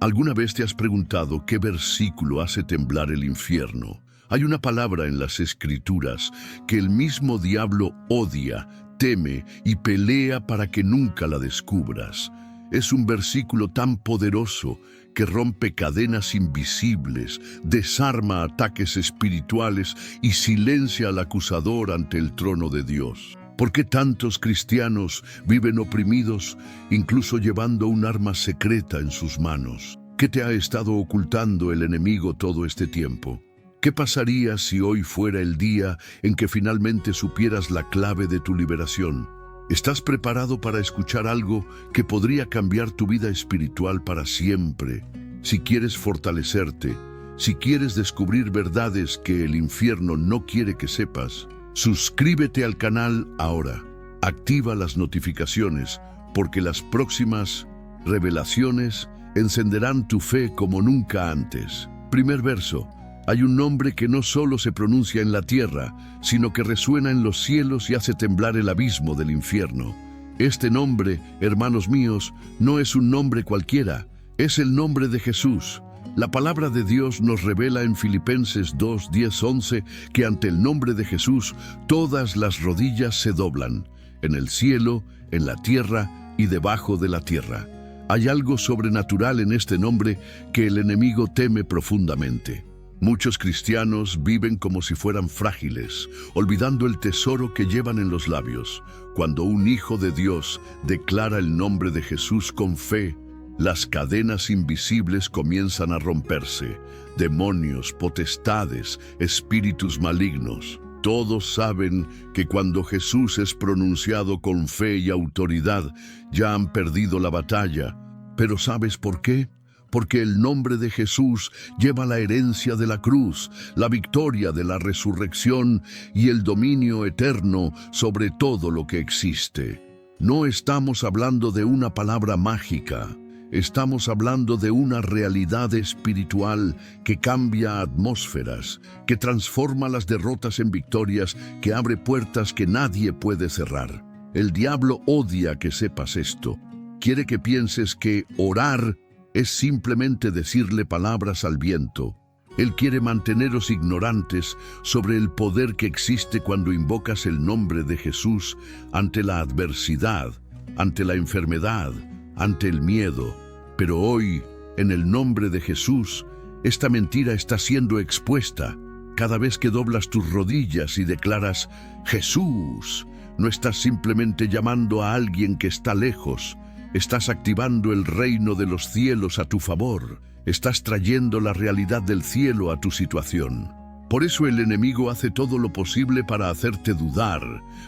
¿Alguna vez te has preguntado qué versículo hace temblar el infierno? Hay una palabra en las Escrituras que el mismo diablo odia, teme y pelea para que nunca la descubras. Es un versículo tan poderoso que rompe cadenas invisibles, desarma ataques espirituales y silencia al acusador ante el trono de Dios. ¿Por qué tantos cristianos viven oprimidos, incluso llevando un arma secreta en sus manos? ¿Qué te ha estado ocultando el enemigo todo este tiempo? ¿Qué pasaría si hoy fuera el día en que finalmente supieras la clave de tu liberación? ¿Estás preparado para escuchar algo que podría cambiar tu vida espiritual para siempre? Si quieres fortalecerte, si quieres descubrir verdades que el infierno no quiere que sepas, suscríbete al canal ahora. Activa las notificaciones porque las próximas revelaciones encenderán tu fe como nunca antes. Primer verso. Hay un nombre que no solo se pronuncia en la tierra, sino que resuena en los cielos y hace temblar el abismo del infierno. Este nombre, hermanos míos, no es un nombre cualquiera, es el nombre de Jesús. La palabra de Dios nos revela en Filipenses 2, 10, 11 que ante el nombre de Jesús todas las rodillas se doblan, en el cielo, en la tierra y debajo de la tierra. Hay algo sobrenatural en este nombre que el enemigo teme profundamente. Muchos cristianos viven como si fueran frágiles, olvidando el tesoro que llevan en los labios. Cuando un hijo de Dios declara el nombre de Jesús con fe, las cadenas invisibles comienzan a romperse. Demonios, potestades, espíritus malignos. Todos saben que cuando Jesús es pronunciado con fe y autoridad, ya han perdido la batalla. ¿Pero sabes por qué? Porque el nombre de Jesús lleva la herencia de la cruz, la victoria de la resurrección y el dominio eterno sobre todo lo que existe. No estamos hablando de una palabra mágica, estamos hablando de una realidad espiritual que cambia atmósferas, que transforma las derrotas en victorias, que abre puertas que nadie puede cerrar. El diablo odia que sepas esto. Quiere que pienses que orar es simplemente decirle palabras al viento. Él quiere manteneros ignorantes sobre el poder que existe cuando invocas el nombre de Jesús ante la adversidad, ante la enfermedad, ante el miedo. Pero hoy, en el nombre de Jesús, esta mentira está siendo expuesta. Cada vez que doblas tus rodillas y declaras Jesús, no estás simplemente llamando a alguien que está lejos. Estás activando el reino de los cielos a tu favor. Estás trayendo la realidad del cielo a tu situación. Por eso el enemigo hace todo lo posible para hacerte dudar,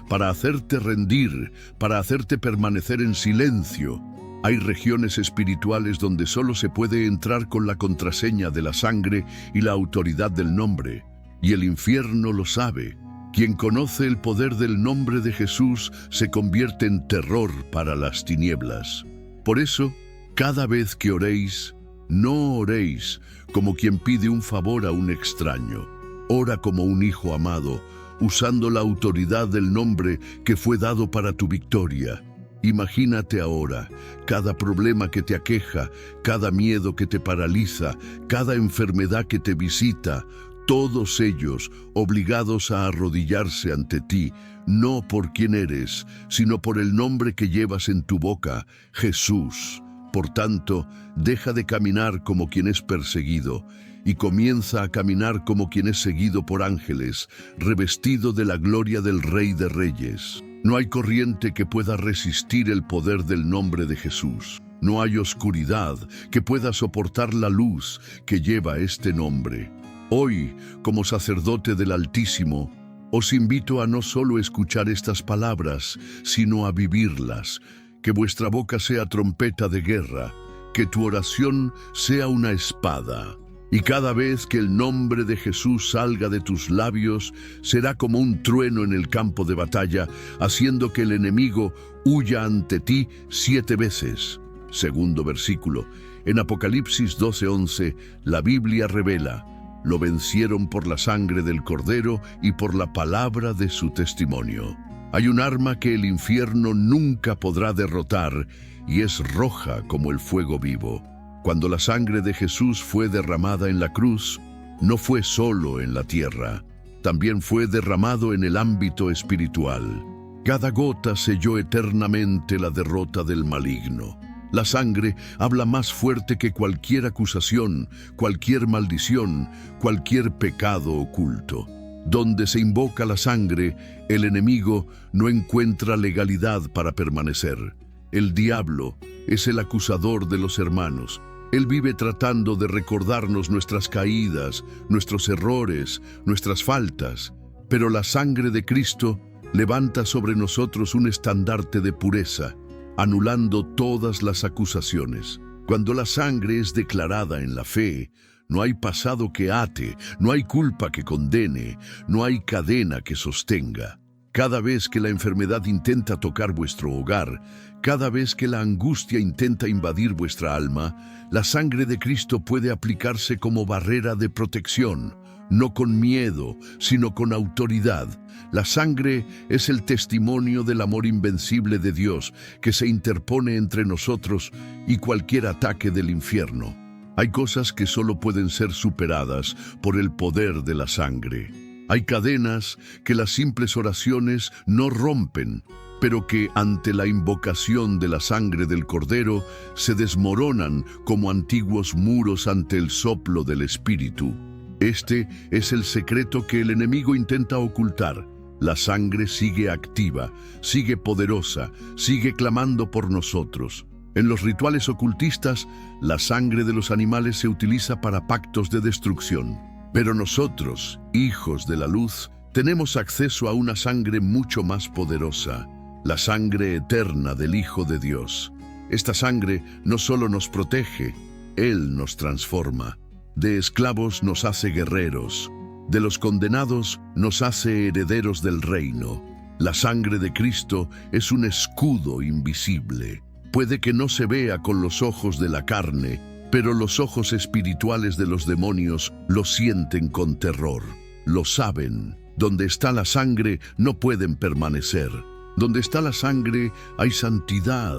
para hacerte rendir, para hacerte permanecer en silencio. Hay regiones espirituales donde solo se puede entrar con la contraseña de la sangre y la autoridad del nombre. Y el infierno lo sabe. Quien conoce el poder del nombre de Jesús se convierte en terror para las tinieblas. Por eso, cada vez que oréis, no oréis como quien pide un favor a un extraño. Ora como un hijo amado, usando la autoridad del nombre que fue dado para tu victoria. Imagínate ahora, cada problema que te aqueja, cada miedo que te paraliza, cada enfermedad que te visita, todos ellos obligados a arrodillarse ante ti, no por quién eres, sino por el nombre que llevas en tu boca, Jesús. Por tanto, deja de caminar como quien es perseguido y comienza a caminar como quien es seguido por ángeles, revestido de la gloria del Rey de Reyes. No hay corriente que pueda resistir el poder del nombre de Jesús. No hay oscuridad que pueda soportar la luz que lleva este nombre. Hoy, como sacerdote del Altísimo, os invito a no solo escuchar estas palabras, sino a vivirlas. Que vuestra boca sea trompeta de guerra, que tu oración sea una espada. Y cada vez que el nombre de Jesús salga de tus labios, será como un trueno en el campo de batalla, haciendo que el enemigo huya ante ti 7 veces. Segundo versículo. En Apocalipsis 12:11, la Biblia revela: lo vencieron por la sangre del Cordero y por la palabra de su testimonio. Hay un arma que el infierno nunca podrá derrotar y es roja como el fuego vivo. Cuando la sangre de Jesús fue derramada en la cruz, no fue solo en la tierra, también fue derramado en el ámbito espiritual. Cada gota selló eternamente la derrota del maligno. La sangre habla más fuerte que cualquier acusación, cualquier maldición, cualquier pecado oculto. Donde se invoca la sangre, el enemigo no encuentra legalidad para permanecer. El diablo es el acusador de los hermanos. Él vive tratando de recordarnos nuestras caídas, nuestros errores, nuestras faltas. Pero la sangre de Cristo levanta sobre nosotros un estandarte de pureza, anulando todas las acusaciones. Cuando la sangre es declarada en la fe, no hay pasado que ate, no hay culpa que condene, no hay cadena que sostenga. Cada vez que la enfermedad intenta tocar vuestro hogar, cada vez que la angustia intenta invadir vuestra alma, la sangre de Cristo puede aplicarse como barrera de protección, no con miedo, sino con autoridad. La sangre es el testimonio del amor invencible de Dios que se interpone entre nosotros y cualquier ataque del infierno. Hay cosas que solo pueden ser superadas por el poder de la sangre. Hay cadenas que las simples oraciones no rompen, pero que ante la invocación de la sangre del Cordero se desmoronan como antiguos muros ante el soplo del Espíritu. Este es el secreto que el enemigo intenta ocultar. La sangre sigue activa, sigue poderosa, sigue clamando por nosotros. En los rituales ocultistas, la sangre de los animales se utiliza para pactos de destrucción. Pero nosotros, hijos de la luz, tenemos acceso a una sangre mucho más poderosa, la sangre eterna del Hijo de Dios. Esta sangre no solo nos protege, Él nos transforma. De esclavos nos hace guerreros, de los condenados nos hace herederos del reino. La sangre de Cristo es un escudo invisible. Puede que no se vea con los ojos de la carne, pero los ojos espirituales de los demonios lo sienten con terror. Lo saben. Donde está la sangre no pueden permanecer. Donde está la sangre hay santidad,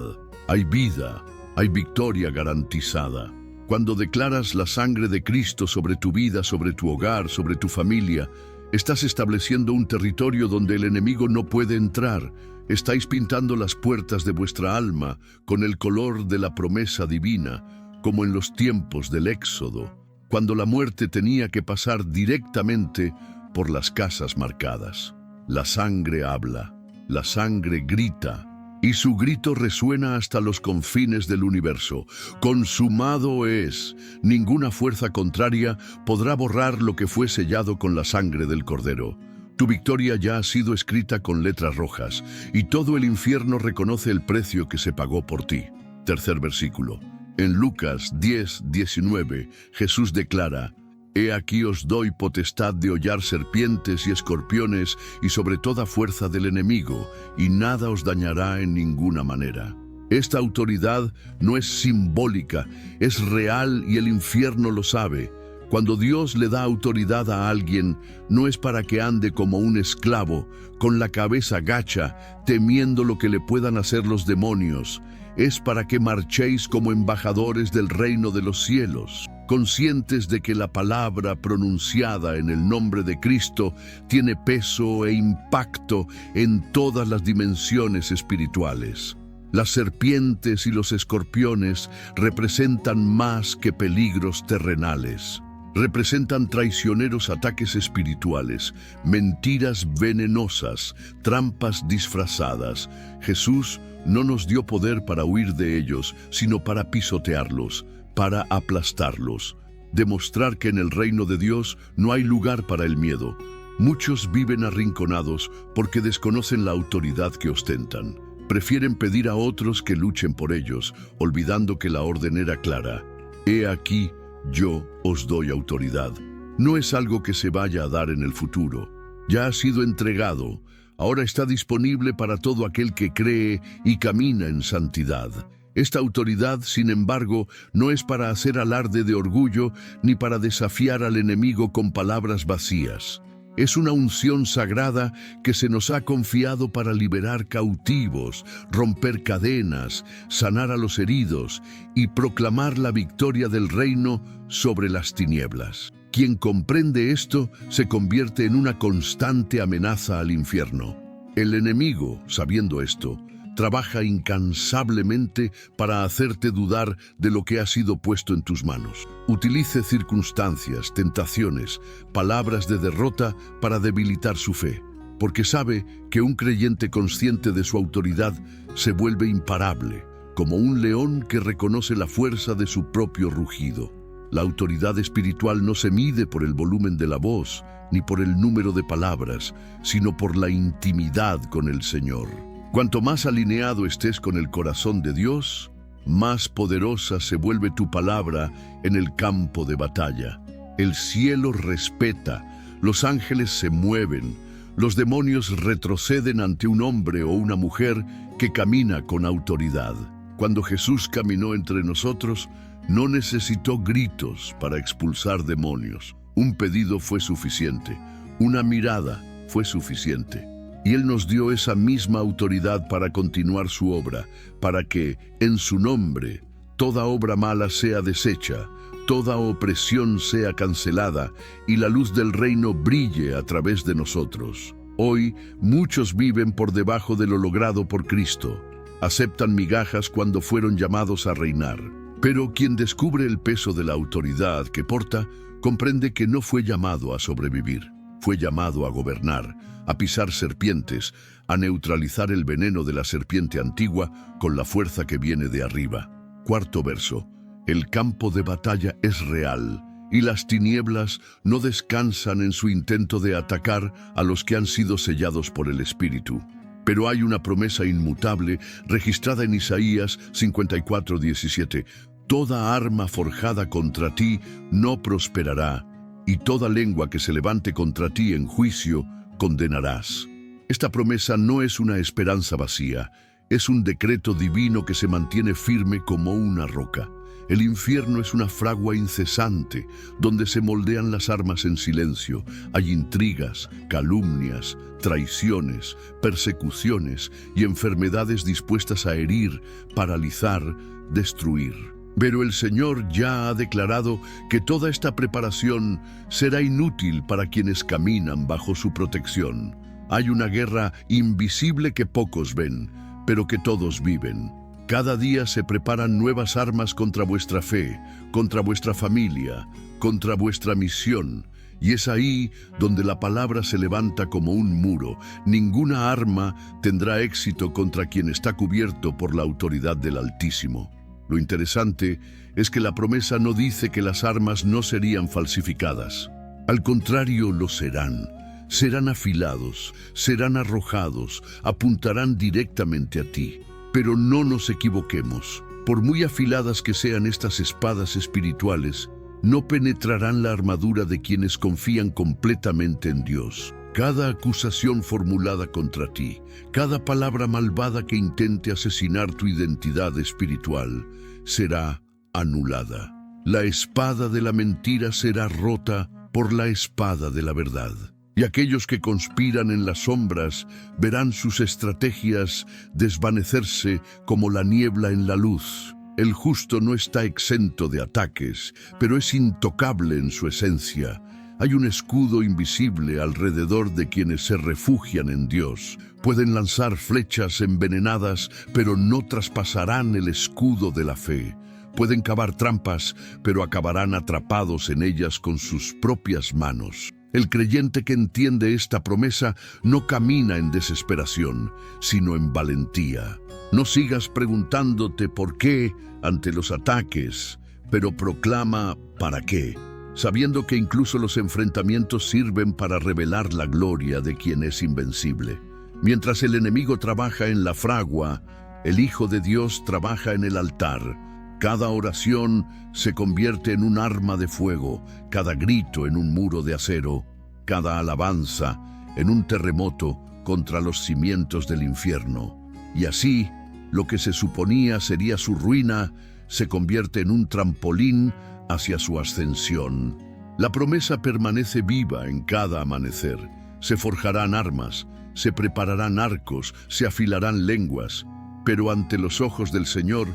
hay vida, hay victoria garantizada. Cuando declaras la sangre de Cristo sobre tu vida, sobre tu hogar, sobre tu familia, estás estableciendo un territorio donde el enemigo no puede entrar. Estáis pintando las puertas de vuestra alma con el color de la promesa divina, como en los tiempos del Éxodo, cuando la muerte tenía que pasar directamente por las casas marcadas. La sangre habla, la sangre grita, y su grito resuena hasta los confines del universo. Consumado es. Ninguna fuerza contraria podrá borrar lo que fue sellado con la sangre del Cordero. Tu victoria ya ha sido escrita con letras rojas, y todo el infierno reconoce el precio que se pagó por ti. Tercer versículo. En Lucas 10:19, Jesús declara: He aquí os doy potestad de hollar serpientes y escorpiones y sobre toda fuerza del enemigo, y nada os dañará en ninguna manera. Esta autoridad no es simbólica, es real y el infierno lo sabe. Cuando Dios le da autoridad a alguien, no es para que ande como un esclavo, con la cabeza gacha, temiendo lo que le puedan hacer los demonios. Es para que marchéis como embajadores del reino de los cielos, conscientes de que la palabra pronunciada en el nombre de Cristo tiene peso e impacto en todas las dimensiones espirituales. Las serpientes y los escorpiones representan más que peligros terrenales. Representan traicioneros ataques espirituales, mentiras venenosas, trampas disfrazadas. Jesús no nos dio poder para huir de ellos, sino para pisotearlos, para aplastarlos. Demostrar que en el reino de Dios no hay lugar para el miedo. Muchos viven arrinconados porque desconocen la autoridad que ostentan. Prefieren pedir a otros que luchen por ellos, olvidando que la orden era clara. He aquí, yo os doy autoridad. No es algo que se vaya a dar en el futuro. Ya ha sido entregado. Ahora está disponible para todo aquel que cree y camina en santidad. Esta autoridad, sin embargo, no es para hacer alarde de orgullo ni para desafiar al enemigo con palabras vacías. Es una unción sagrada que se nos ha confiado para liberar cautivos, romper cadenas, sanar a los heridos y proclamar la victoria del reino sobre las tinieblas. Quien comprende esto se convierte en una constante amenaza al infierno. El enemigo, sabiendo esto, trabaja incansablemente para hacerte dudar de lo que ha sido puesto en tus manos. Utilice circunstancias, tentaciones, palabras de derrota para debilitar su fe, porque sabe que un creyente consciente de su autoridad se vuelve imparable, como un león que reconoce la fuerza de su propio rugido. La autoridad espiritual no se mide por el volumen de la voz, ni por el número de palabras, sino por la intimidad con el Señor. Cuanto más alineado estés con el corazón de Dios, más poderosa se vuelve tu palabra en el campo de batalla. El cielo respeta, los ángeles se mueven, los demonios retroceden ante un hombre o una mujer que camina con autoridad. Cuando Jesús caminó entre nosotros, no necesitó gritos para expulsar demonios. Un pedido fue suficiente, una mirada fue suficiente. Y Él nos dio esa misma autoridad para continuar su obra, para que, en su nombre, toda obra mala sea deshecha, toda opresión sea cancelada y la luz del reino brille a través de nosotros. Hoy, muchos viven por debajo de lo logrado por Cristo. Aceptan migajas cuando fueron llamados a reinar. Pero quien descubre el peso de la autoridad que porta, comprende que no fue llamado a sobrevivir. Fue llamado a gobernar, a pisar serpientes, a neutralizar el veneno de la serpiente antigua con la fuerza que viene de arriba. Cuarto verso. El campo de batalla es real, y las tinieblas no descansan en su intento de atacar a los que han sido sellados por el Espíritu. Pero hay una promesa inmutable registrada en Isaías 54:17. Toda arma forjada contra ti no prosperará, y toda lengua que se levante contra ti en juicio condenarás. Esta promesa no es una esperanza vacía, es un decreto divino que se mantiene firme como una roca. El infierno es una fragua incesante, donde se moldean las armas en silencio. Hay intrigas, calumnias, traiciones, persecuciones y enfermedades dispuestas a herir, paralizar, destruir. Pero el Señor ya ha declarado que toda esta preparación será inútil para quienes caminan bajo su protección. Hay una guerra invisible que pocos ven, pero que todos viven. Cada día se preparan nuevas armas contra vuestra fe, contra vuestra familia, contra vuestra misión. Y es ahí donde la palabra se levanta como un muro. Ninguna arma tendrá éxito contra quien está cubierto por la autoridad del Altísimo. Lo interesante es que la promesa no dice que las armas no serían falsificadas. Al contrario, lo serán. Serán afilados, serán arrojados, apuntarán directamente a ti. Pero no nos equivoquemos. Por muy afiladas que sean estas espadas espirituales, no penetrarán la armadura de quienes confían completamente en Dios. Cada acusación formulada contra ti, cada palabra malvada que intente asesinar tu identidad espiritual, será anulada. La espada de la mentira será rota por la espada de la verdad. Y aquellos que conspiran en las sombras verán sus estrategias desvanecerse como la niebla en la luz. El justo no está exento de ataques, pero es intocable en su esencia. Hay un escudo invisible alrededor de quienes se refugian en Dios. Pueden lanzar flechas envenenadas, pero no traspasarán el escudo de la fe. Pueden cavar trampas, pero acabarán atrapados en ellas con sus propias manos. El creyente que entiende esta promesa no camina en desesperación, sino en valentía. No sigas preguntándote por qué ante los ataques, pero proclama ¿para qué?, sabiendo que incluso los enfrentamientos sirven para revelar la gloria de quien es invencible. Mientras el enemigo trabaja en la fragua, el Hijo de Dios trabaja en el altar. Cada oración se convierte en un arma de fuego, cada grito en un muro de acero, cada alabanza en un terremoto contra los cimientos del infierno. Y así, lo que se suponía sería su ruina, se convierte en un trampolín hacia su ascensión. La promesa permanece viva en cada amanecer. Se forjarán armas, se prepararán arcos, se afilarán lenguas, pero ante los ojos del Señor,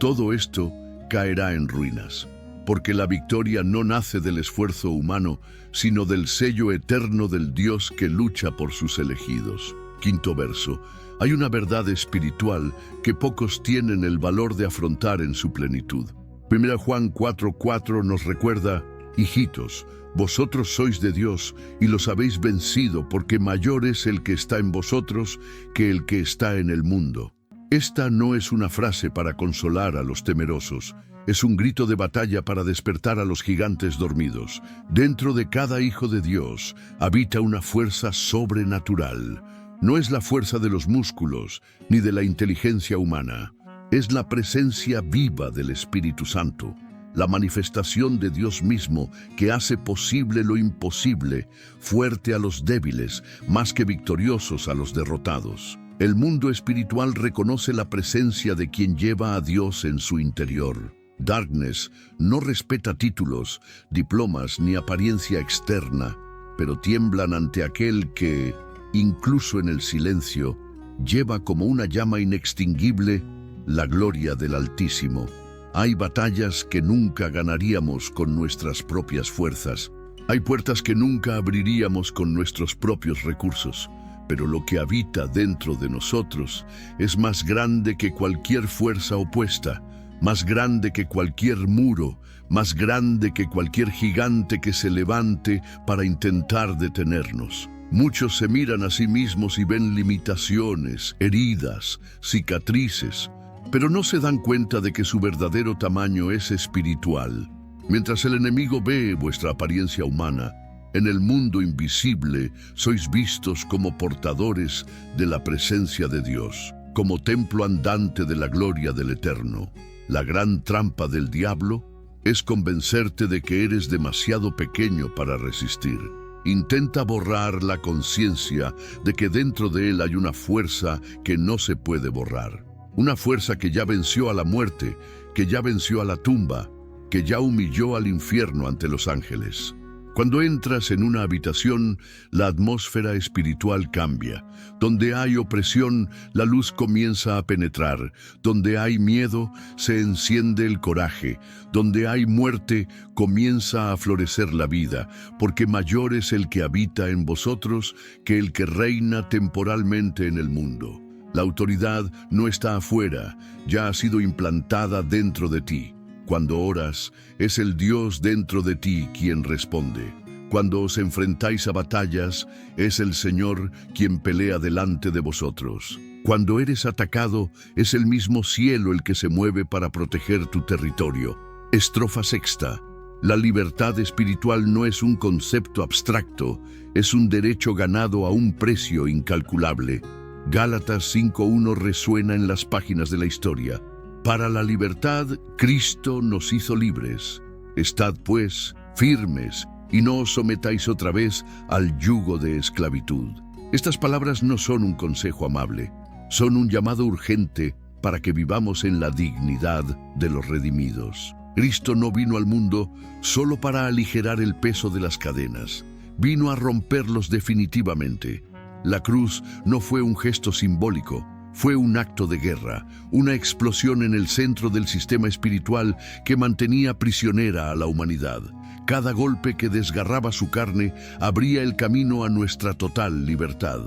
todo esto caerá en ruinas, porque la victoria no nace del esfuerzo humano, sino del sello eterno del Dios que lucha por sus elegidos. Quinto verso. Hay una verdad espiritual que pocos tienen el valor de afrontar en su plenitud. 1 Juan 4:4 nos recuerda: hijitos, vosotros sois de Dios y los habéis vencido, porque mayor es el que está en vosotros que el que está en el mundo. Esta no es una frase para consolar a los temerosos, es un grito de batalla para despertar a los gigantes dormidos. Dentro de cada hijo de Dios habita una fuerza sobrenatural. No es la fuerza de los músculos ni de la inteligencia humana, es la presencia viva del Espíritu Santo, la manifestación de Dios mismo que hace posible lo imposible, fuerte a los débiles, más que victoriosos a los derrotados. El mundo espiritual reconoce la presencia de quien lleva a Dios en su interior. Darkness no respeta títulos, diplomas ni apariencia externa, pero tiemblan ante aquel que, incluso en el silencio, lleva como una llama inextinguible la gloria del Altísimo. Hay batallas que nunca ganaríamos con nuestras propias fuerzas. Hay puertas que nunca abriríamos con nuestros propios recursos. Pero lo que habita dentro de nosotros es más grande que cualquier fuerza opuesta, más grande que cualquier muro, más grande que cualquier gigante que se levante para intentar detenernos. Muchos se miran a sí mismos y ven limitaciones, heridas, cicatrices, pero no se dan cuenta de que su verdadero tamaño es espiritual. Mientras el enemigo ve vuestra apariencia humana, en el mundo invisible sois vistos como portadores de la presencia de Dios, como templo andante de la gloria del Eterno. La gran trampa del diablo es convencerte de que eres demasiado pequeño para resistir. Intenta borrar la conciencia de que dentro de él hay una fuerza que no se puede borrar. Una fuerza que ya venció a la muerte, que ya venció a la tumba, que ya humilló al infierno ante los ángeles. Cuando entras en una habitación, la atmósfera espiritual cambia. Donde hay opresión, la luz comienza a penetrar. Donde hay miedo, se enciende el coraje. Donde hay muerte, comienza a florecer la vida, porque mayor es el que habita en vosotros que el que reina temporalmente en el mundo. La autoridad no está afuera, ya ha sido implantada dentro de ti. Cuando oras, es el Dios dentro de ti quien responde. Cuando os enfrentáis a batallas, es el Señor quien pelea delante de vosotros. Cuando eres atacado, es el mismo cielo el que se mueve para proteger tu territorio. Estrofa sexta. La libertad espiritual no es un concepto abstracto, es un derecho ganado a un precio incalculable. Gálatas 5:1 resuena en las páginas de la historia. Para la libertad, Cristo nos hizo libres. Estad, pues, firmes, y no os sometáis otra vez al yugo de esclavitud. Estas palabras no son un consejo amable, son un llamado urgente para que vivamos en la dignidad de los redimidos. Cristo no vino al mundo solo para aligerar el peso de las cadenas, vino a romperlos definitivamente. La cruz no fue un gesto simbólico, fue un acto de guerra, una explosión en el centro del sistema espiritual que mantenía prisionera a la humanidad. Cada golpe que desgarraba su carne abría el camino a nuestra total libertad.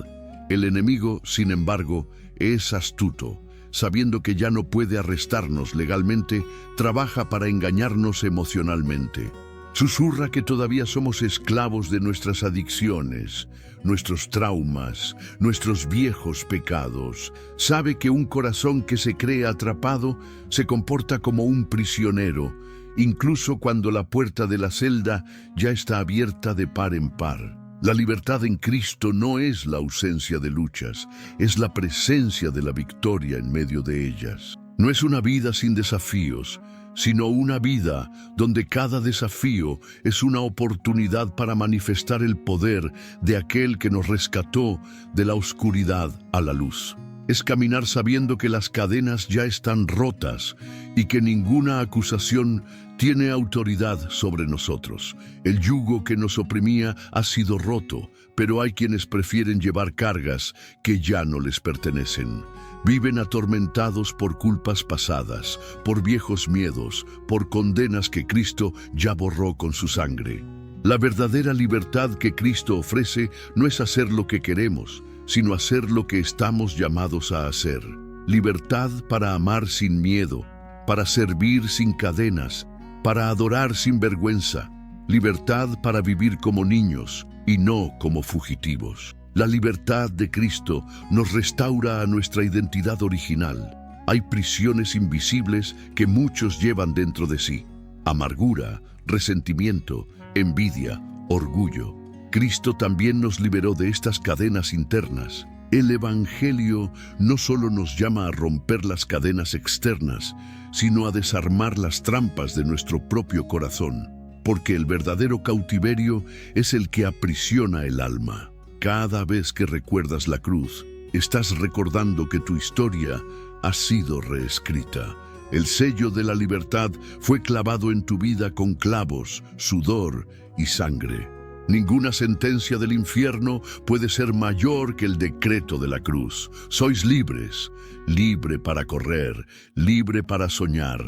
El enemigo, sin embargo, es astuto. Sabiendo que ya no puede arrestarnos legalmente, trabaja para engañarnos emocionalmente. Susurra que todavía somos esclavos de nuestras adicciones, nuestros traumas, nuestros viejos pecados. Sabe que un corazón que se cree atrapado se comporta como un prisionero, incluso cuando la puerta de la celda ya está abierta de par en par. La libertad en Cristo no es la ausencia de luchas, es la presencia de la victoria en medio de ellas. No es una vida sin desafíos, sino una vida donde cada desafío es una oportunidad para manifestar el poder de aquel que nos rescató de la oscuridad a la luz. Es caminar sabiendo que las cadenas ya están rotas y que ninguna acusación tiene autoridad sobre nosotros. El yugo que nos oprimía ha sido roto, pero hay quienes prefieren llevar cargas que ya no les pertenecen. Viven atormentados por culpas pasadas, por viejos miedos, por condenas que Cristo ya borró con su sangre. La verdadera libertad que Cristo ofrece no es hacer lo que queremos, sino hacer lo que estamos llamados a hacer. Libertad para amar sin miedo, para servir sin cadenas, para adorar sin vergüenza. Libertad para vivir como niños y no como fugitivos. La libertad de Cristo nos restaura a nuestra identidad original. Hay prisiones invisibles que muchos llevan dentro de sí: amargura, resentimiento, envidia, orgullo. Cristo también nos liberó de estas cadenas internas. El Evangelio no solo nos llama a romper las cadenas externas, sino a desarmar las trampas de nuestro propio corazón, porque el verdadero cautiverio es el que aprisiona el alma. Cada vez que recuerdas la cruz, estás recordando que tu historia ha sido reescrita. El sello de la libertad fue clavado en tu vida con clavos, sudor y sangre. Ninguna sentencia del infierno puede ser mayor que el decreto de la cruz. Sois libres, libre para correr, libre para soñar,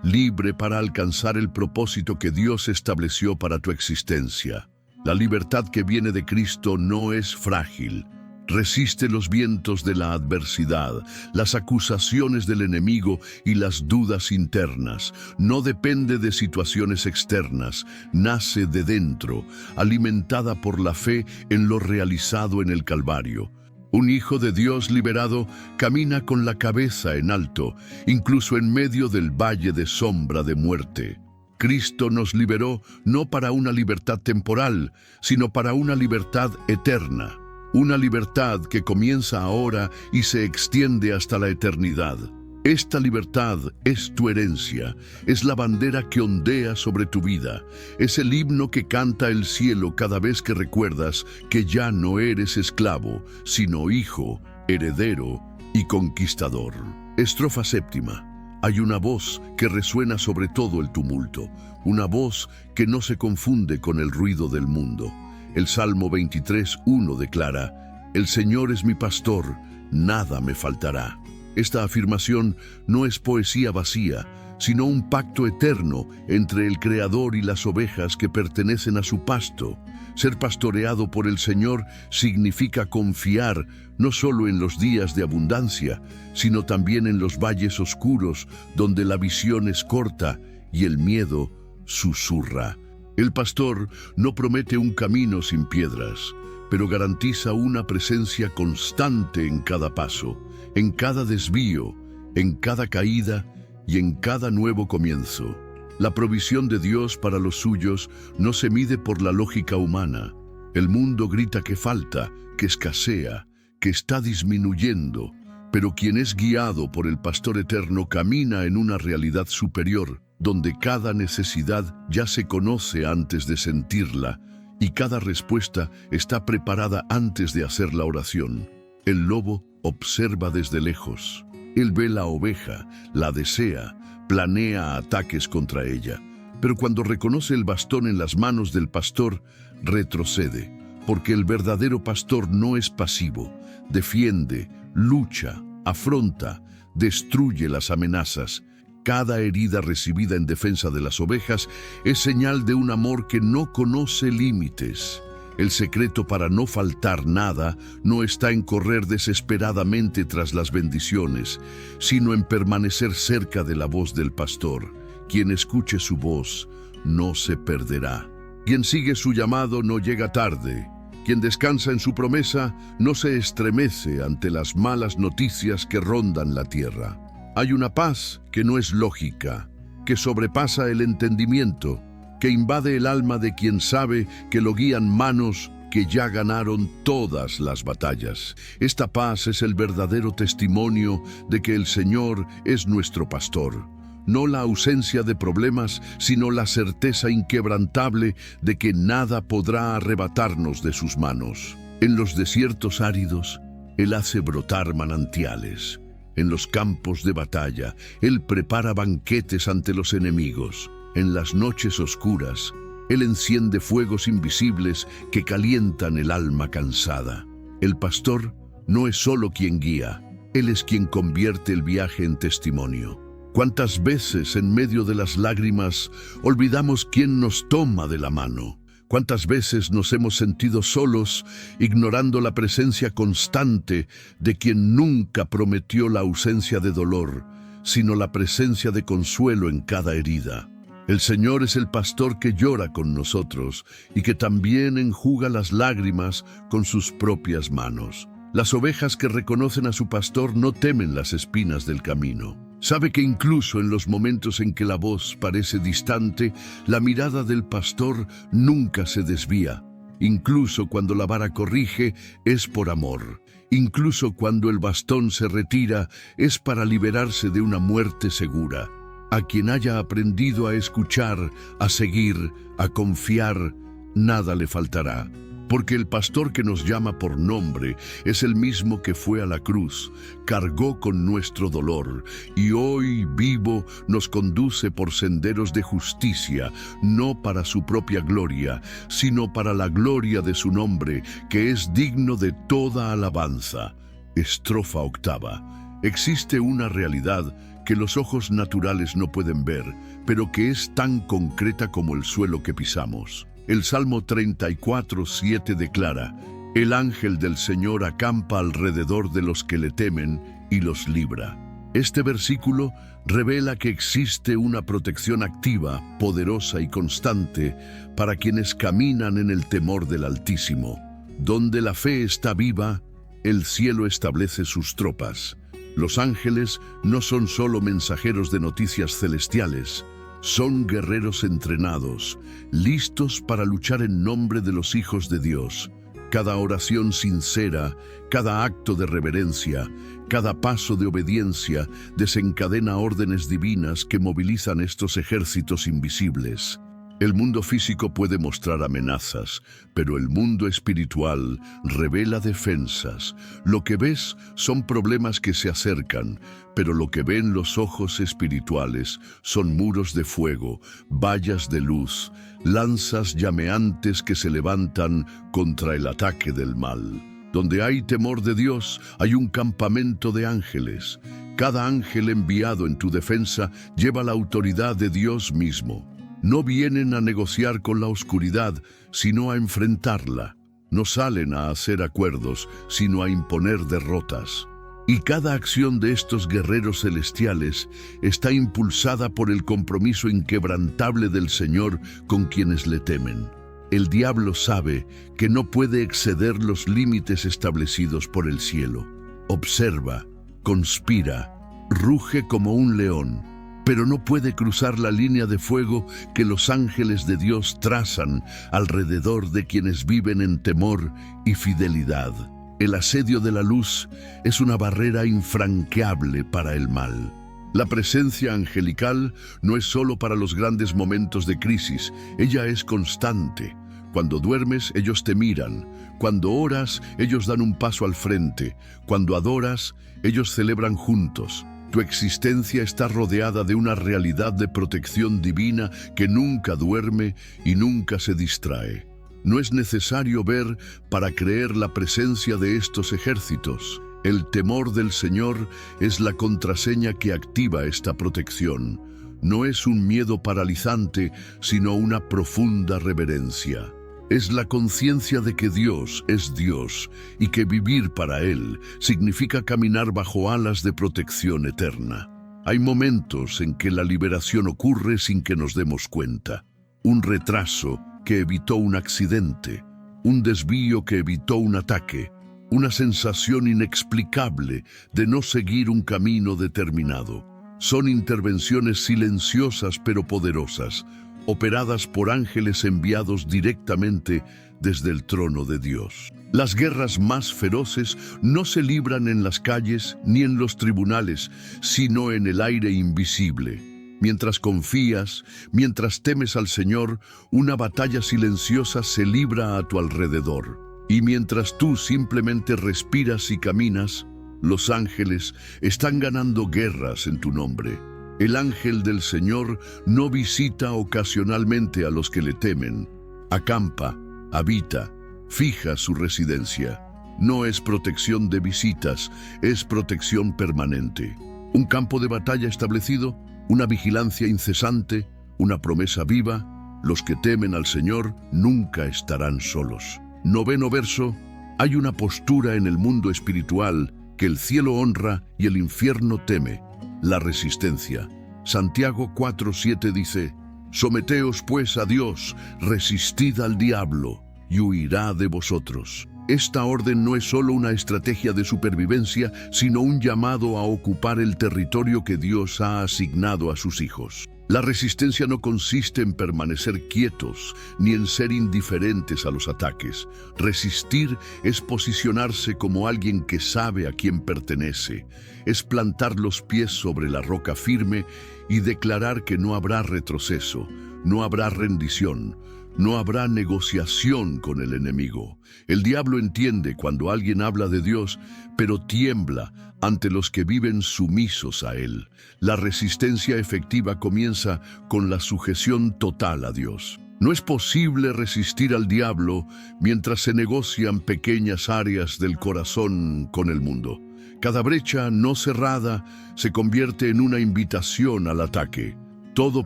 libre para alcanzar el propósito que Dios estableció para tu existencia. La libertad que viene de Cristo no es frágil. Resiste los vientos de la adversidad, las acusaciones del enemigo y las dudas internas. No depende de situaciones externas, nace de dentro, alimentada por la fe en lo realizado en el Calvario. Un hijo de Dios liberado camina con la cabeza en alto, incluso en medio del valle de sombra de muerte. Cristo nos liberó no para una libertad temporal, sino para una libertad eterna. Una libertad que comienza ahora y se extiende hasta la eternidad. Esta libertad es tu herencia, es la bandera que ondea sobre tu vida, es el himno que canta el cielo cada vez que recuerdas que ya no eres esclavo, sino hijo, heredero y conquistador. Estrofa séptima. Hay una voz que resuena sobre todo el tumulto, una voz que no se confunde con el ruido del mundo. El Salmo 23:1 declara: «El Señor es mi pastor, nada me faltará». Esta afirmación no es poesía vacía, sino un pacto eterno entre el Creador y las ovejas que pertenecen a su pasto. Ser pastoreado por el Señor significa confiar no solo en los días de abundancia, sino también en los valles oscuros donde la visión es corta y el miedo susurra. El pastor no promete un camino sin piedras, pero garantiza una presencia constante en cada paso, en cada desvío, en cada caída y en cada nuevo comienzo. La provisión de Dios para los suyos no se mide por la lógica humana. El mundo grita que falta, que escasea, que está disminuyendo, pero quien es guiado por el pastor eterno camina en una realidad superior, donde cada necesidad ya se conoce antes de sentirla y cada respuesta está preparada antes de hacer la oración. El lobo observa desde lejos. Él ve la oveja, la desea, planea ataques contra ella, pero cuando reconoce el bastón en las manos del pastor, retrocede, porque el verdadero pastor no es pasivo, defiende, lucha, afronta, destruye las amenazas. Cada herida recibida en defensa de las ovejas es señal de un amor que no conoce límites. El secreto para no faltar nada no está en correr desesperadamente tras las bendiciones, sino en permanecer cerca de la voz del pastor. Quien escuche su voz no se perderá. Quien sigue su llamado no llega tarde. Quien descansa en su promesa no se estremece ante las malas noticias que rondan la tierra. Hay una paz que no es lógica, que sobrepasa el entendimiento, que invade el alma de quien sabe que lo guían manos que ya ganaron todas las batallas. Esta paz es el verdadero testimonio de que el Señor es nuestro pastor. No la ausencia de problemas, sino la certeza inquebrantable de que nada podrá arrebatarnos de sus manos. En los desiertos áridos, Él hace brotar manantiales. En los campos de batalla, Él prepara banquetes ante los enemigos. En las noches oscuras, Él enciende fuegos invisibles que calientan el alma cansada. El pastor no es solo quien guía, Él es quien convierte el viaje en testimonio. ¿Cuántas veces en medio de las lágrimas olvidamos quién nos toma de la mano? ¿Cuántas veces nos hemos sentido solos, ignorando la presencia constante de quien nunca prometió la ausencia de dolor, sino la presencia de consuelo en cada herida? El Señor es el pastor que llora con nosotros y que también enjuga las lágrimas con sus propias manos. Las ovejas que reconocen a su pastor no temen las espinas del camino. Sabe que incluso en los momentos en que la voz parece distante, la mirada del pastor nunca se desvía. Incluso cuando la vara corrige, es por amor. Incluso cuando el bastón se retira, es para liberarse de una muerte segura. A quien haya aprendido a escuchar, a seguir, a confiar, nada le faltará. Porque el pastor que nos llama por nombre es el mismo que fue a la cruz, cargó con nuestro dolor y hoy vivo nos conduce por senderos de justicia, no para su propia gloria, sino para la gloria de su nombre, que es digno de toda alabanza. Estrofa octava. Existe una realidad que los ojos naturales no pueden ver, pero que es tan concreta como el suelo que pisamos. El Salmo 34:7 declara: el ángel del Señor acampa alrededor de los que le temen y los libra. Este versículo revela que existe una protección activa, poderosa y constante para quienes caminan en el temor del Altísimo. Donde la fe está viva, el cielo establece sus tropas. Los ángeles no son solo mensajeros de noticias celestiales, son guerreros entrenados, listos para luchar en nombre de los hijos de Dios. Cada oración sincera, cada acto de reverencia, cada paso de obediencia desencadena órdenes divinas que movilizan estos ejércitos invisibles. El mundo físico puede mostrar amenazas, pero el mundo espiritual revela defensas. Lo que ves son problemas que se acercan, pero lo que ven los ojos espirituales son muros de fuego, vallas de luz, lanzas llameantes que se levantan contra el ataque del mal. Donde hay temor de Dios, hay un campamento de ángeles. Cada ángel enviado en tu defensa lleva la autoridad de Dios mismo. No vienen a negociar con la oscuridad, sino a enfrentarla. No salen a hacer acuerdos, sino a imponer derrotas. Y cada acción de estos guerreros celestiales está impulsada por el compromiso inquebrantable del Señor con quienes le temen. El diablo sabe que no puede exceder los límites establecidos por el cielo. Observa, conspira, ruge como un león, pero no puede cruzar la línea de fuego que los ángeles de Dios trazan alrededor de quienes viven en temor y fidelidad. El asedio de la luz es una barrera infranqueable para el mal. La presencia angelical no es solo para los grandes momentos de crisis, ella es constante. Cuando duermes, ellos te miran. Cuando oras, ellos dan un paso al frente. Cuando adoras, ellos celebran juntos. Tu existencia está rodeada de una realidad de protección divina que nunca duerme y nunca se distrae. No es necesario ver para creer la presencia de estos ejércitos. El temor del Señor es la contraseña que activa esta protección. No es un miedo paralizante, sino una profunda reverencia. Es la conciencia de que Dios es Dios y que vivir para Él significa caminar bajo alas de protección eterna. Hay momentos en que la liberación ocurre sin que nos demos cuenta. Un retraso que evitó un accidente, un desvío que evitó un ataque, una sensación inexplicable de no seguir un camino determinado. Son intervenciones silenciosas pero poderosas, operadas por ángeles enviados directamente desde el trono de Dios. Las guerras más feroces no se libran en las calles ni en los tribunales, sino en el aire invisible. Mientras confías, mientras temes al Señor, una batalla silenciosa se libra a tu alrededor. Y mientras tú simplemente respiras y caminas, los ángeles están ganando guerras en tu nombre. El ángel del Señor no visita ocasionalmente a los que le temen. Acampa, habita, fija su residencia. No es protección de visitas, es protección permanente. Un campo de batalla establecido, una vigilancia incesante, una promesa viva. Los que temen al Señor nunca estarán solos. 9º verso. Hay una postura en el mundo espiritual que el cielo honra y el infierno teme: la resistencia. Santiago 4:7 dice: Someteos pues a Dios, resistid al diablo, y huirá de vosotros. Esta orden no es solo una estrategia de supervivencia, sino un llamado a ocupar el territorio que Dios ha asignado a sus hijos. La resistencia no consiste en permanecer quietos, ni en ser indiferentes a los ataques. Resistir es posicionarse como alguien que sabe a quién pertenece. Es plantar los pies sobre la roca firme y declarar que no habrá retroceso, no habrá rendición, no habrá negociación con el enemigo. El diablo entiende cuando alguien habla de Dios, pero tiembla ante los que viven sumisos a él. La resistencia efectiva comienza con la sujeción total a Dios. No es posible resistir al diablo mientras se negocian pequeñas áreas del corazón con el mundo. Cada brecha no cerrada se convierte en una invitación al ataque. Todo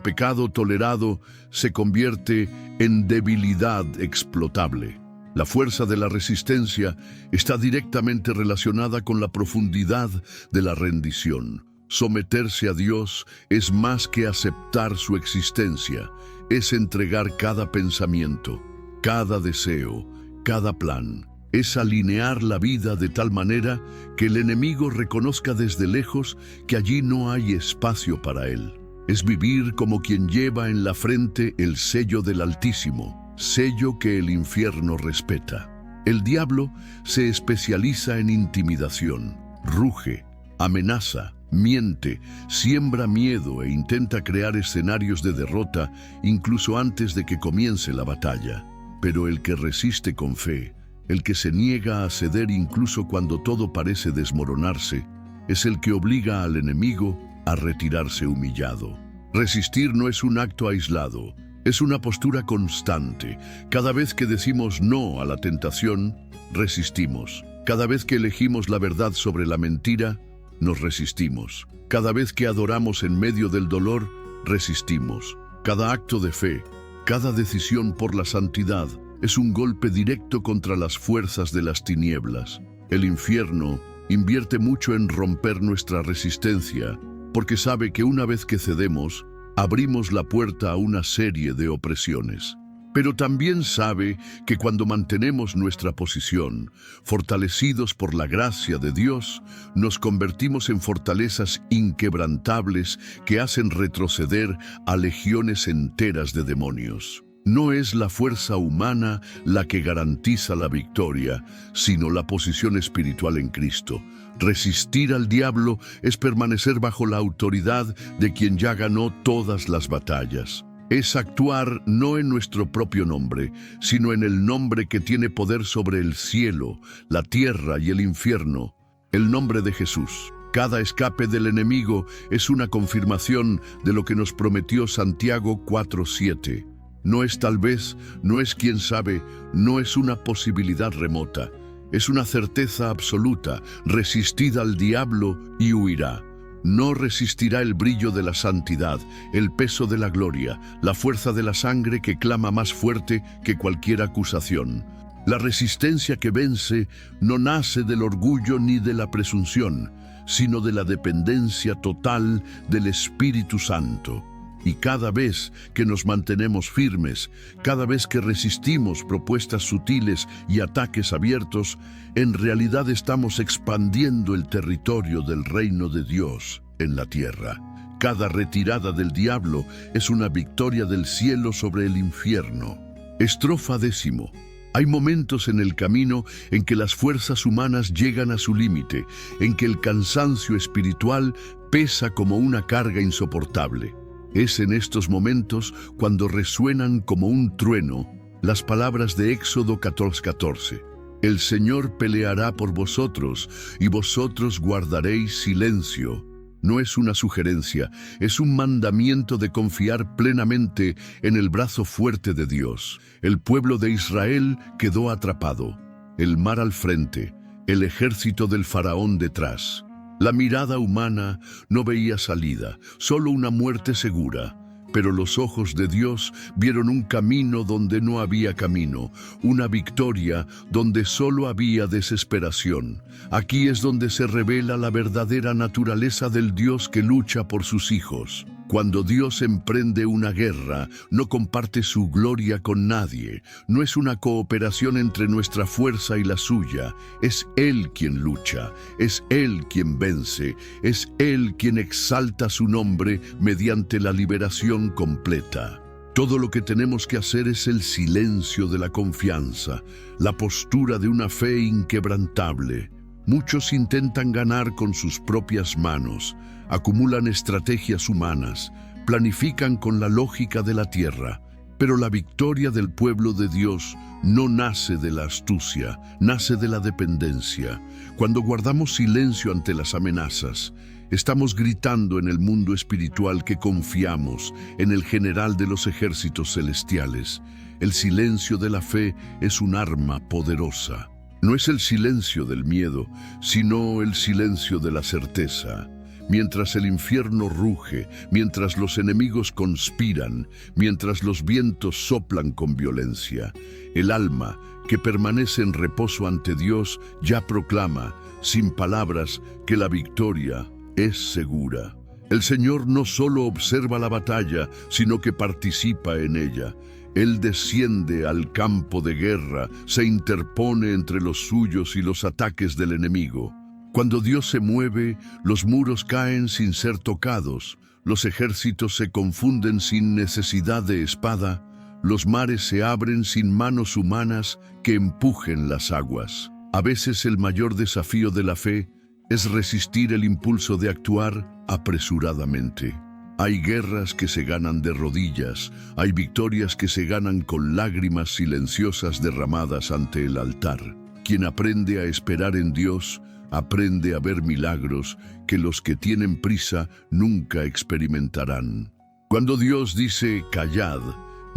pecado tolerado se convierte en debilidad explotable. La fuerza de la resistencia está directamente relacionada con la profundidad de la rendición. Someterse a Dios es más que aceptar su existencia, es entregar cada pensamiento, cada deseo, cada plan. Es alinear la vida de tal manera que el enemigo reconozca desde lejos que allí no hay espacio para él. Es vivir como quien lleva en la frente el sello del Altísimo, sello que el infierno respeta. El diablo se especializa en intimidación, ruge, amenaza, miente, siembra miedo e intenta crear escenarios de derrota incluso antes de que comience la batalla. Pero el que resiste con fe, el que se niega a ceder incluso cuando todo parece desmoronarse, es el que obliga al enemigo a retirarse humillado. Resistir no es un acto aislado, es una postura constante. Cada vez que decimos no a la tentación, resistimos. Cada vez que elegimos la verdad sobre la mentira, nos resistimos. Cada vez que adoramos en medio del dolor, resistimos. Cada acto de fe, cada decisión por la santidad, es un golpe directo contra las fuerzas de las tinieblas. El infierno invierte mucho en romper nuestra resistencia, porque sabe que una vez que cedemos, abrimos la puerta a una serie de opresiones. Pero también sabe que cuando mantenemos nuestra posición, fortalecidos por la gracia de Dios, nos convertimos en fortalezas inquebrantables que hacen retroceder a legiones enteras de demonios. No es la fuerza humana la que garantiza la victoria, sino la posición espiritual en Cristo. Resistir al diablo es permanecer bajo la autoridad de quien ya ganó todas las batallas. Es actuar no en nuestro propio nombre, sino en el nombre que tiene poder sobre el cielo, la tierra y el infierno, el nombre de Jesús. Cada escape del enemigo es una confirmación de lo que nos prometió Santiago 4:7. No es tal vez, no es quién sabe, no es una posibilidad remota. Es una certeza absoluta: resistid al diablo y huirá. No resistirá el brillo de la santidad, el peso de la gloria, la fuerza de la sangre que clama más fuerte que cualquier acusación. La resistencia que vence no nace del orgullo ni de la presunción, sino de la dependencia total del Espíritu Santo. Y cada vez que nos mantenemos firmes, cada vez que resistimos propuestas sutiles y ataques abiertos, en realidad estamos expandiendo el territorio del reino de Dios en la tierra. Cada retirada del diablo es una victoria del cielo sobre el infierno. Estrofa 10. Hay momentos en el camino en que las fuerzas humanas llegan a su límite, en que el cansancio espiritual pesa como una carga insoportable. Es en estos momentos cuando resuenan como un trueno las palabras de Éxodo 14:14. El Señor peleará por vosotros y vosotros guardaréis silencio. No es una sugerencia, es un mandamiento de confiar plenamente en el brazo fuerte de Dios. El pueblo de Israel quedó atrapado, el mar al frente, el ejército del faraón detrás. La mirada humana no veía salida, solo una muerte segura. Pero los ojos de Dios vieron un camino donde no había camino, una victoria donde solo había desesperación. Aquí es donde se revela la verdadera naturaleza del Dios que lucha por sus hijos. Cuando Dios emprende una guerra, no comparte su gloria con nadie. No es una cooperación entre nuestra fuerza y la suya. Es Él quien lucha, es Él quien vence, es Él quien exalta su nombre mediante la liberación completa. Todo lo que tenemos que hacer es el silencio de la confianza, la postura de una fe inquebrantable. Muchos intentan ganar con sus propias manos, acumulan estrategias humanas, planifican con la lógica de la tierra, pero la victoria del pueblo de Dios no nace de la astucia, nace de la dependencia. Cuando guardamos silencio ante las amenazas, estamos gritando en el mundo espiritual que confiamos en el general de los ejércitos celestiales. El silencio de la fe es un arma poderosa. No es el silencio del miedo, sino el silencio de la certeza. Mientras el infierno ruge, mientras los enemigos conspiran, mientras los vientos soplan con violencia, el alma, que permanece en reposo ante Dios, ya proclama, sin palabras, que la victoria es segura. El Señor no solo observa la batalla, sino que participa en ella. Él desciende al campo de guerra, se interpone entre los suyos y los ataques del enemigo. Cuando Dios se mueve, los muros caen sin ser tocados, los ejércitos se confunden sin necesidad de espada, los mares se abren sin manos humanas que empujen las aguas. A veces el mayor desafío de la fe es resistir el impulso de actuar apresuradamente. Hay guerras que se ganan de rodillas, hay victorias que se ganan con lágrimas silenciosas derramadas ante el altar. Quien aprende a esperar en Dios, aprende a ver milagros que los que tienen prisa nunca experimentarán. Cuando Dios dice callad,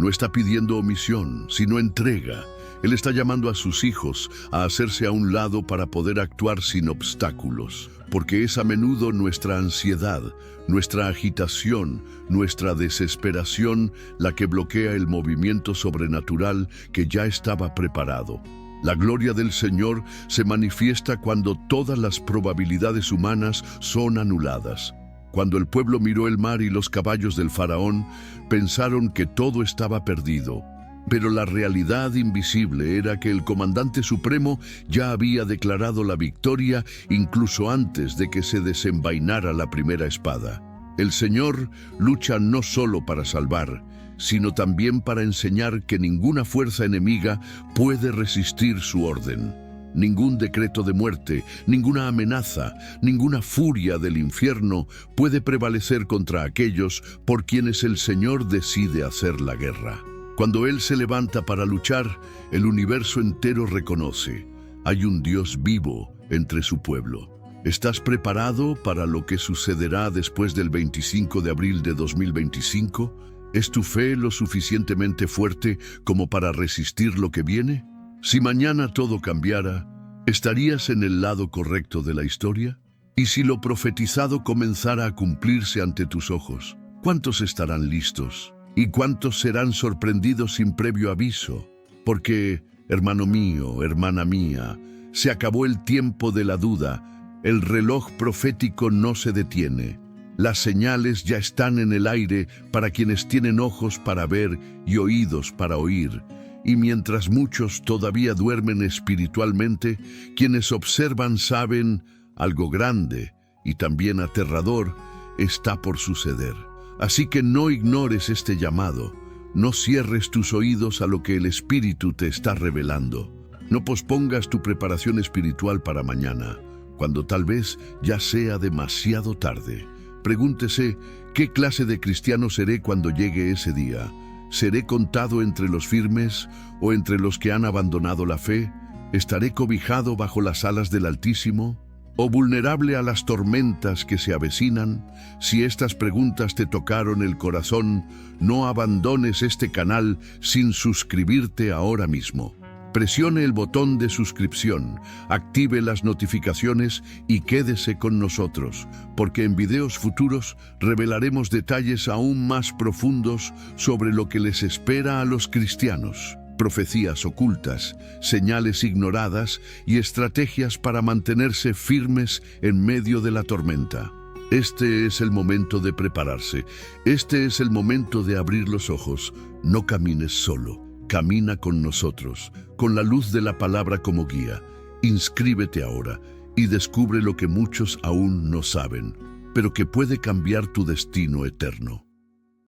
no está pidiendo omisión, sino entrega. Él está llamando a sus hijos a hacerse a un lado para poder actuar sin obstáculos, porque es a menudo nuestra ansiedad, nuestra agitación, nuestra desesperación la que bloquea el movimiento sobrenatural que ya estaba preparado. La gloria del Señor se manifiesta cuando todas las probabilidades humanas son anuladas. Cuando el pueblo miró el mar y los caballos del faraón, pensaron que todo estaba perdido. Pero la realidad invisible era que el comandante supremo ya había declarado la victoria incluso antes de que se desenvainara la primera espada. El Señor lucha no solo para salvar, sino también para enseñar que ninguna fuerza enemiga puede resistir su orden. Ningún decreto de muerte, ninguna amenaza, ninguna furia del infierno puede prevalecer contra aquellos por quienes el Señor decide hacer la guerra. Cuando Él se levanta para luchar, el universo entero reconoce: hay un Dios vivo entre su pueblo. ¿Estás preparado para lo que sucederá después del 25 de abril de 2025? ¿Es tu fe lo suficientemente fuerte como para resistir lo que viene? Si mañana todo cambiara, ¿estarías en el lado correcto de la historia? ¿Y si lo profetizado comenzara a cumplirse ante tus ojos? ¿Cuántos estarán listos? ¿Y cuántos serán sorprendidos sin previo aviso? Porque, hermano mío, hermana mía, se acabó el tiempo de la duda. El reloj profético no se detiene. Las señales ya están en el aire para quienes tienen ojos para ver y oídos para oír. Y mientras muchos todavía duermen espiritualmente, quienes observan saben algo grande y también aterrador está por suceder. Así que no ignores este llamado, no cierres tus oídos a lo que el Espíritu te está revelando. No pospongas tu preparación espiritual para mañana, cuando tal vez ya sea demasiado tarde. Pregúntese, ¿qué clase de cristiano seré cuando llegue ese día? ¿Seré contado entre los firmes o entre los que han abandonado la fe? ¿Estaré cobijado bajo las alas del Altísimo? ¿O vulnerable a las tormentas que se avecinan? Si estas preguntas te tocaron el corazón, no abandones este canal sin suscribirte ahora mismo. Presione el botón de suscripción, active las notificaciones y quédese con nosotros, porque en videos futuros revelaremos detalles aún más profundos sobre lo que les espera a los cristianos. Profecías ocultas, señales ignoradas y estrategias para mantenerse firmes en medio de la tormenta. Este es el momento de prepararse. Este es el momento de abrir los ojos. No camines solo. Camina con nosotros, con la luz de la palabra como guía. Inscríbete ahora y descubre lo que muchos aún no saben, pero que puede cambiar tu destino eterno.